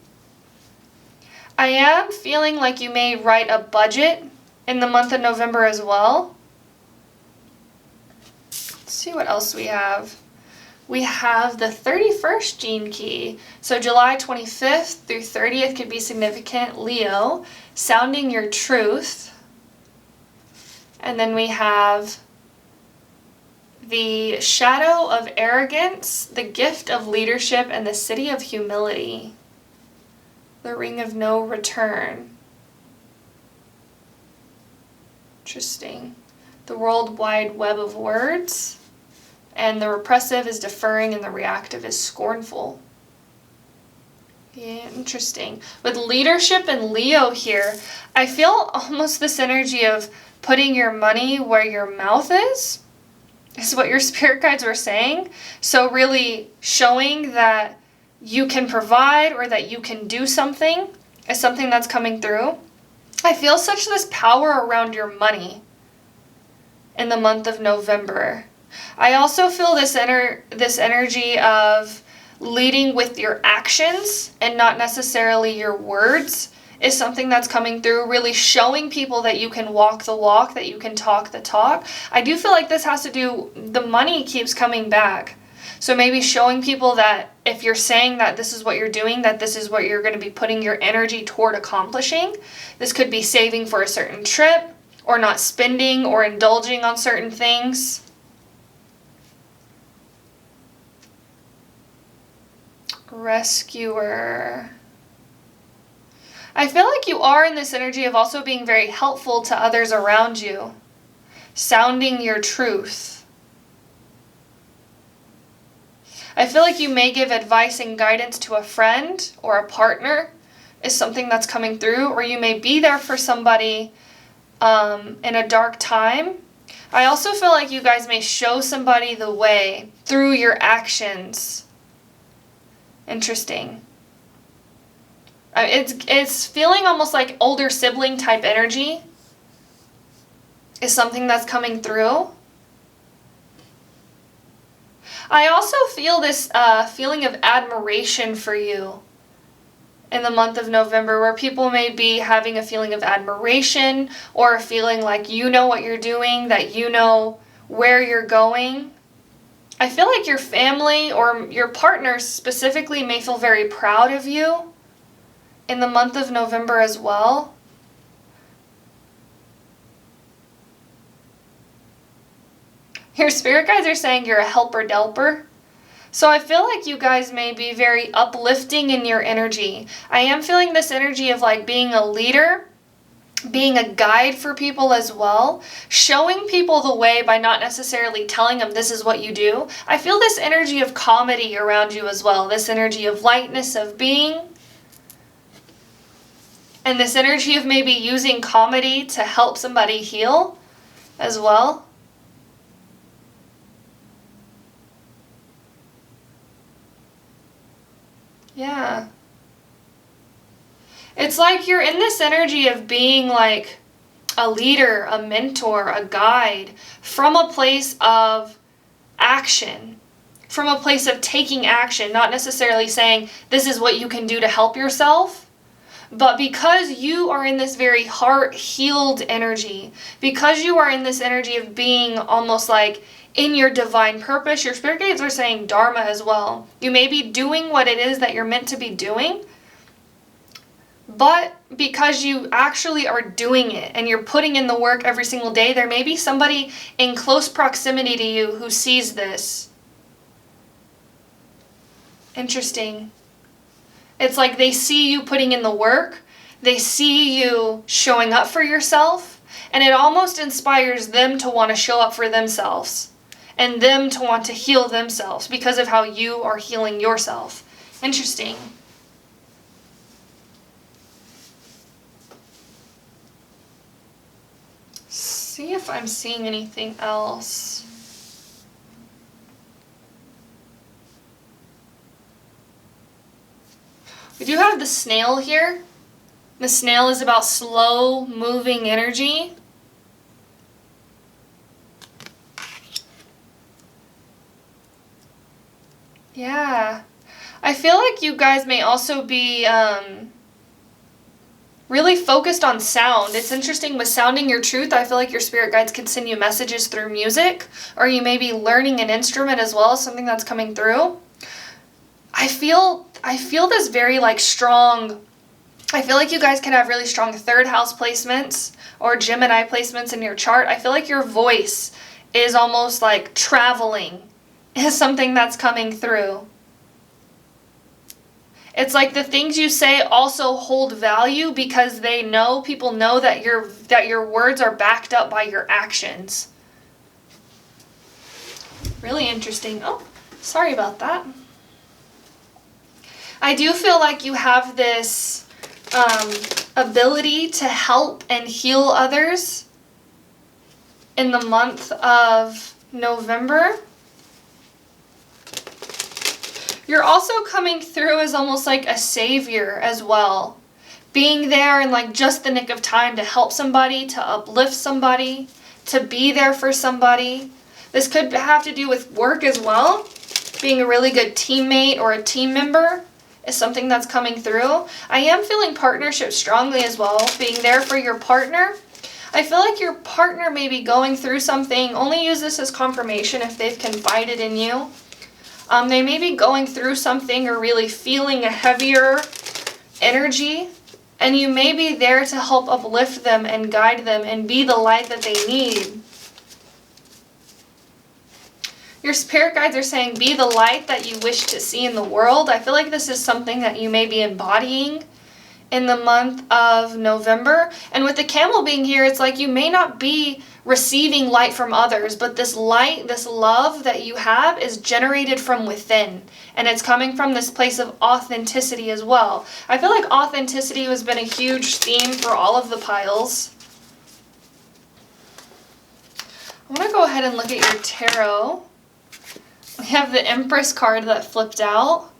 I am feeling like you may write a budget in the month of November as well. Let's see what else we have. We have the 31st gene key. So July 25th through 30th could be significant. Leo, sounding your truth. And then we have the shadow of arrogance, the gift of leadership, and the city of humility. The ring of no return. Interesting. The world wide web of words. And the repressive is deferring and the reactive is scornful. Yeah, interesting. With leadership and Leo here, I feel almost this energy of putting your money where your mouth is what your spirit guides were saying. So really showing that you can provide or that you can do something is something that's coming through. I feel such this power around your money in the month of November. I also feel this energy of leading with your actions and not necessarily your words is something that's coming through, really showing people that you can walk the walk, that you can talk the talk. I do feel like this has to do, the money keeps coming back. So maybe showing people that if you're saying that this is what you're doing, that this is what you're going to be putting your energy toward accomplishing. This could be saving for a certain trip, or not spending or indulging on certain things. Rescuer. I feel like you are in this energy of also being very helpful to others around you. Sounding your truth. I feel like you may give advice and guidance to a friend or a partner is something that's coming through, or you may be there for somebody in a dark time. I also feel like you guys may show somebody the way through your actions. Interesting. It's feeling almost like older sibling type energy is something that's coming through. I also feel this feeling of admiration for you in the month of November, where people may be having a feeling of admiration or a feeling like you know what you're doing, that you know where you're going. I feel like your family or your partner specifically may feel very proud of you in the month of November as well. Your spirit guides are saying you're a helper-delper. So I feel like you guys may be very uplifting in your energy. I am feeling this energy of like being a leader, being a guide for people as well, showing people the way by not necessarily telling them this is what you do. I feel this energy of comedy around you as well, this energy of lightness of being, and this energy of maybe using comedy to help somebody heal as well. Yeah. It's like you're in this energy of being like a leader, a mentor, a guide from a place of action, from a place of taking action, not necessarily saying this is what you can do to help yourself, but because you are in this very heart-healed energy, because you are in this energy of being almost like in your divine purpose, your spirit guides are saying dharma as well. You may be doing what it is that you're meant to be doing, but because you actually are doing it and you're putting in the work every single day, there may be somebody in close proximity to you who sees this. Interesting. It's like they see you putting in the work, they see you showing up for yourself, and it almost inspires them to want to show up for themselves and them to want to heal themselves because of how you are healing yourself. Interesting. See if I'm seeing anything else. We do have the snail here. The snail is about slow moving energy. Yeah. I feel like you guys may also be really focused on sound. It's interesting with sounding your truth. I feel like your spirit guides can send you messages through music, or you may be learning an instrument as well, something that's coming through. I feel this very like strong, I feel like you guys can have really strong third house placements or Gemini placements in your chart. I feel like your voice is almost like traveling, is something that's coming through. It's like the things you say also hold value because people know that your words are backed up by your actions. Really interesting. Oh, sorry about that. I do feel like you have this ability to help and heal others in the month of November. You're also coming through as almost like a savior as well. Being there in like just the nick of time to help somebody, to uplift somebody, to be there for somebody. This could have to do with work as well. being a really good teammate or a team member is something that's coming through. I am feeling partnership strongly as well, being there for your partner. I feel like your partner may be going through something. Only use this as confirmation if they've confided in you. They may be going through something or really feeling a heavier energy, and you may be there to help uplift them and guide them and be the light that they need. Your spirit guides are saying, be the light that you wish to see in the world. I feel like this is something that you may be embodying in the month of November. And with the camel being here, it's like you may not be receiving light from others, but this light, this love that you have is generated from within. And it's coming from this place of authenticity as well. I feel like authenticity has been a huge theme for all of the piles. I want to go ahead and look at your tarot. We have the Empress card that flipped out.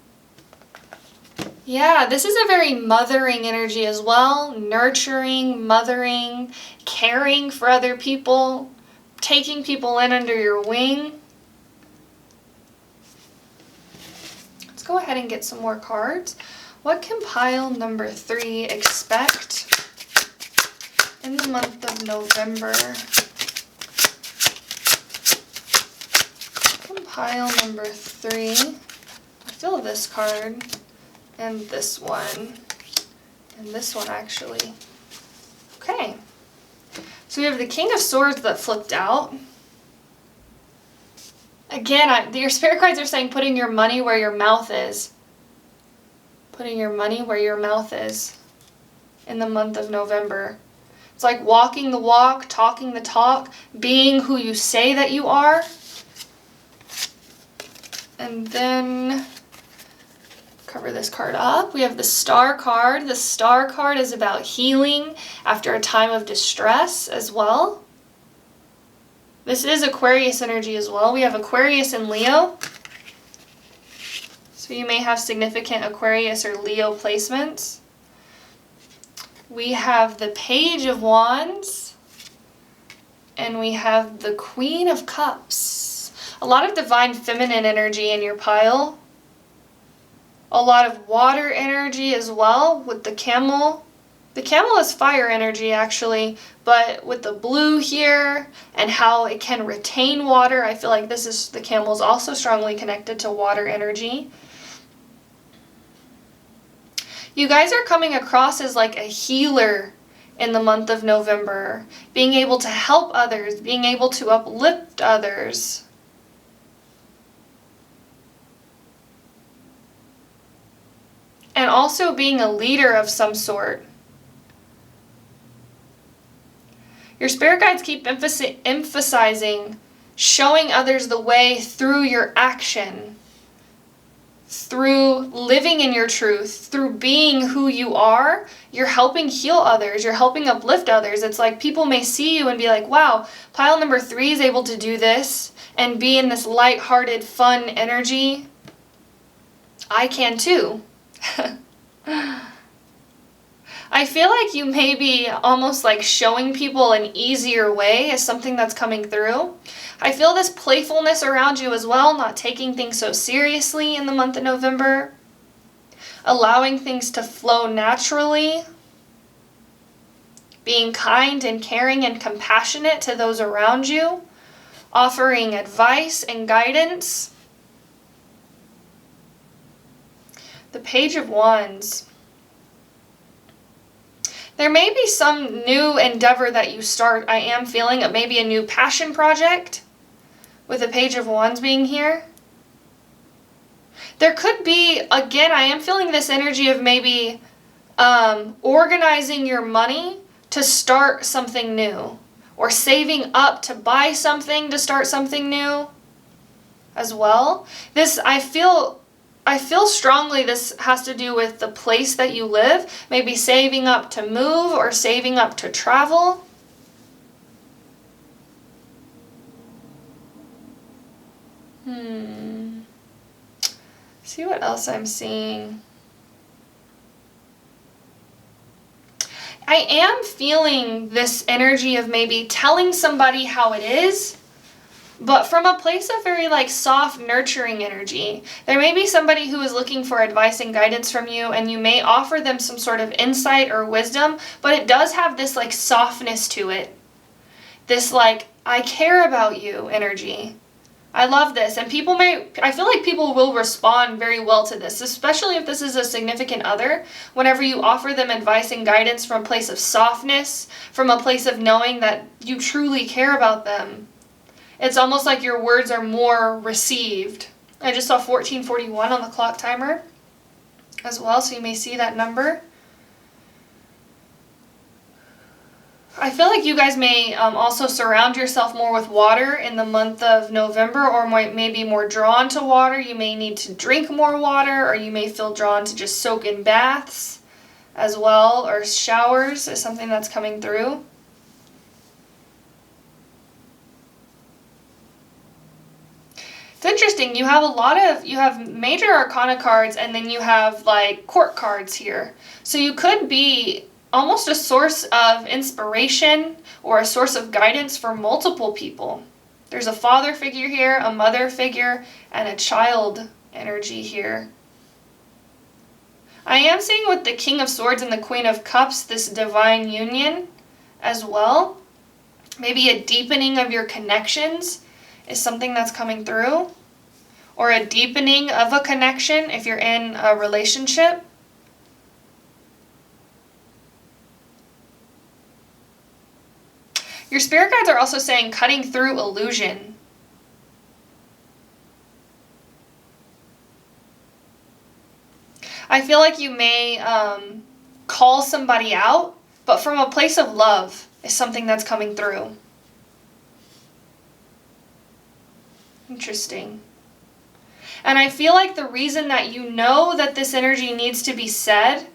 Yeah, this is a very mothering energy as well. Nurturing, mothering, caring for other people, taking people in under your wing. Let's go ahead and get some more cards. What can pile number 3 expect in the month of November? Pile number 3. I feel this card and this one and this one actually. Okay, so we have the King of Swords that flipped out. Again, your spirit guides are saying putting your money where your mouth is. Putting your money where your mouth is in the month of November. It's like walking the walk, talking the talk, being who you say that you are. And then cover this card up. We have the Star card. The Star card is about healing after a time of distress as well. This is Aquarius energy as well. We have Aquarius and Leo. So you may have significant Aquarius or Leo placements. We have the Page of Wands. And we have the Queen of Cups. A lot of divine feminine energy in your pile. A lot of water energy as well with the camel. The camel is fire energy actually, but with the blue here and how it can retain water, I feel like the camel is also strongly connected to water energy. You guys are coming across as like a healer in the month of November. Being able to help others, being able to uplift others. And also being a leader of some sort. Your spirit guides keep emphasizing showing others the way through your action, through living in your truth, through being who you are. You're helping heal others. You're helping uplift others. It's like people may see you and be like, wow, pile number 3 is able to do this and be in this light-hearted, fun energy. I can too. I feel like you may be almost like showing people an easier way as something that's coming through. I feel this playfulness around you as well, not taking things so seriously in the month of November. Allowing things to flow naturally. Being kind and caring and compassionate to those around you. Offering advice and guidance. The Page of Wands. There may be some new endeavor that you start. I am feeling it may be a new passion project with the Page of Wands being here. There could be, again, I am feeling this energy of maybe organizing your money to start something new or saving up to buy something to start something new as well. I feel strongly this has to do with the place that you live, maybe saving up to move or saving up to travel. See what else I'm seeing. I am feeling this energy of maybe telling somebody how it is but from a place of very like soft, nurturing energy. There may be somebody who is looking for advice and guidance from you, and you may offer them some sort of insight or wisdom, but it does have this like softness to it. This like, I care about you energy. I love this. And I feel like people will respond very well to this, especially if this is a significant other. Whenever you offer them advice and guidance from a place of softness, from a place of knowing that you truly care about them, it's almost like your words are more received. I just saw 1441 on the clock timer as well, so you may see that number. I feel like you guys may also surround yourself more with water in the month of November, or may be more drawn to water. You may need to drink more water, or you may feel drawn to just soak in baths as well, or showers is something that's coming through. It's interesting, you have major arcana cards, and then you have like court cards here. So you could be almost a source of inspiration or a source of guidance for multiple people. There's a father figure here, a mother figure, and a child energy here. I am seeing with the King of Swords and the Queen of Cups this divine union as well. Maybe a deepening of your connections is something that's coming through, or a deepening of a connection if you're in a relationship. Your spirit guides are also saying cutting through illusion. I feel like you may call somebody out, but from a place of love is something that's coming through. Interesting. And I feel like the reason that you know that this energy needs to be said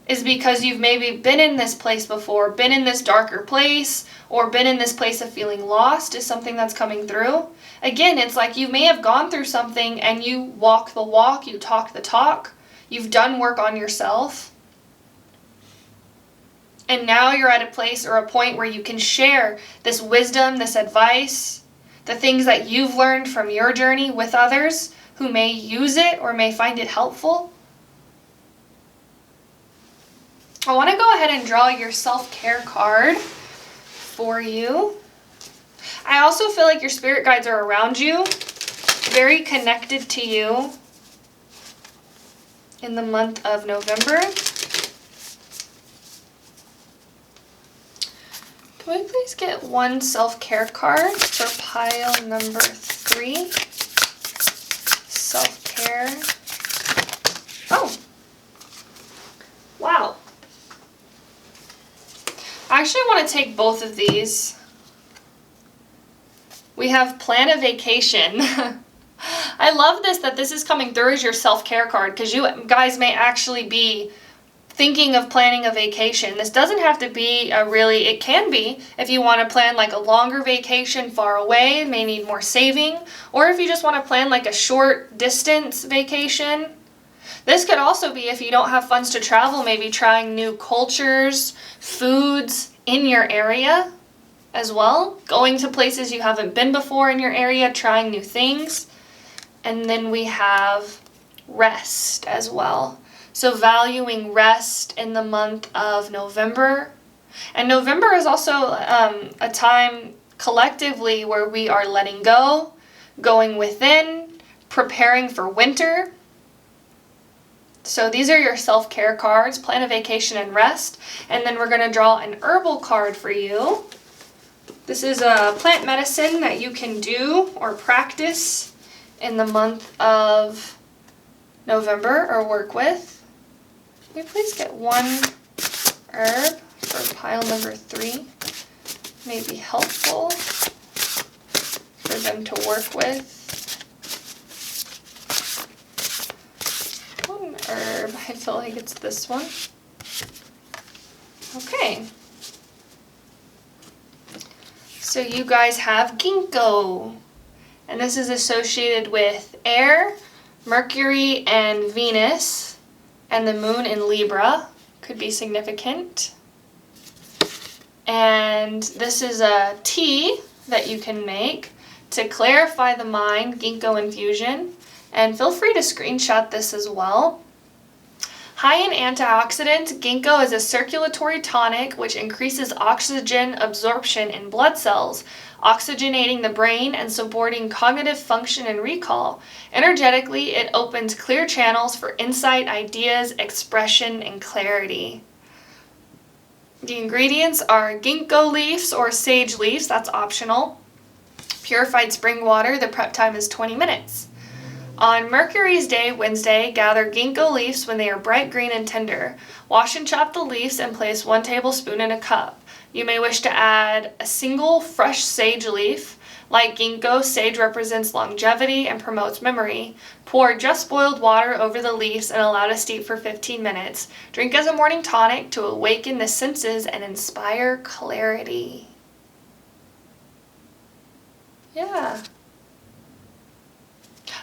is because you've maybe been in this place before, been in this darker place, or been in this place of feeling lost is something that's coming through. Again, it's like you may have gone through something and you walk the walk, you talk the talk, you've done work on yourself. And now you're at a place or a point where you can share this wisdom, this advice, the things that you've learned from your journey with others who may use it or may find it helpful. I want to go ahead and draw your self-care card for you. I also feel like your spirit guides are around you, very connected to you in the month of November. Can we please get one self-care card for pile number 3? Self-care. Oh. Wow. I actually want to take both of these. We have plan a vacation. I love this, that this is coming through as your self-care card, because you guys may actually be thinking of planning a vacation. This doesn't have to be it can be if you want to plan like a longer vacation far away, may need more saving, or if you just want to plan like a short distance vacation. This could also be if you don't have funds to travel, maybe trying new cultures, foods in your area as well, going to places you haven't been before in your area, trying new things. And then we have rest as well. So valuing rest in the month of November. And November is also a time collectively where we are letting go, going within, preparing for winter. So these are your self-care cards, plan a vacation and rest. And then we're going to draw an herbal card for you. This is a plant medicine that you can do or practice in the month of November or work with. Can we please get one herb for pile number 3? May be helpful for them to work with. One herb, I feel like it's this one. Okay. So you guys have ginkgo. And this is associated with air, Mercury, and Venus, and the moon in Libra. Could be significant. And this is a tea that you can make to clarify the mind, ginkgo infusion. And feel free to screenshot this as well. High in antioxidants, ginkgo is a circulatory tonic which increases oxygen absorption in blood cells, oxygenating the brain and supporting cognitive function and recall. Energetically, it opens clear channels for insight, ideas, expression, and clarity. The ingredients are ginkgo leaves or sage leaves, that's optional. Purified spring water, the prep time is 20 minutes. On Mercury's Day, Wednesday, gather ginkgo leaves when they are bright green and tender. Wash and chop the leaves and place 1 tablespoon in a cup. You may wish to add a single fresh sage leaf. Like ginkgo, sage represents longevity and promotes memory. Pour just boiled water over the leaves and allow to steep for 15 minutes. Drink as a morning tonic to awaken the senses and inspire clarity. Yeah.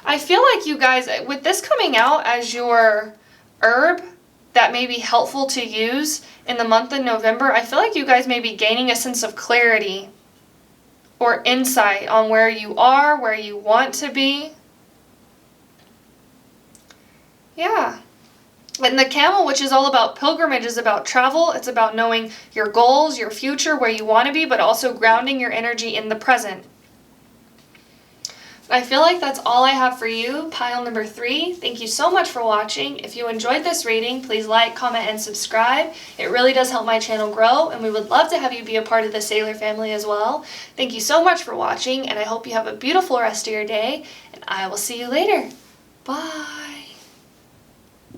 I feel like you guys, with this coming out as your herb that may be helpful to use in the month of November, I feel like you guys may be gaining a sense of clarity or insight on where you are, where you want to be. Yeah. And the camel, which is all about pilgrimage, is about travel. It's about knowing your goals, your future, where you want to be, but also grounding your energy in the present. I feel like that's all I have for you, pile number 3. Thank you so much for watching. If you enjoyed this reading, please like, comment, and subscribe. It really does help my channel grow, and we would love to have you be a part of the Sailor family as well. Thank you so much for watching, and I hope you have a beautiful rest of your day, and I will see you later. Bye!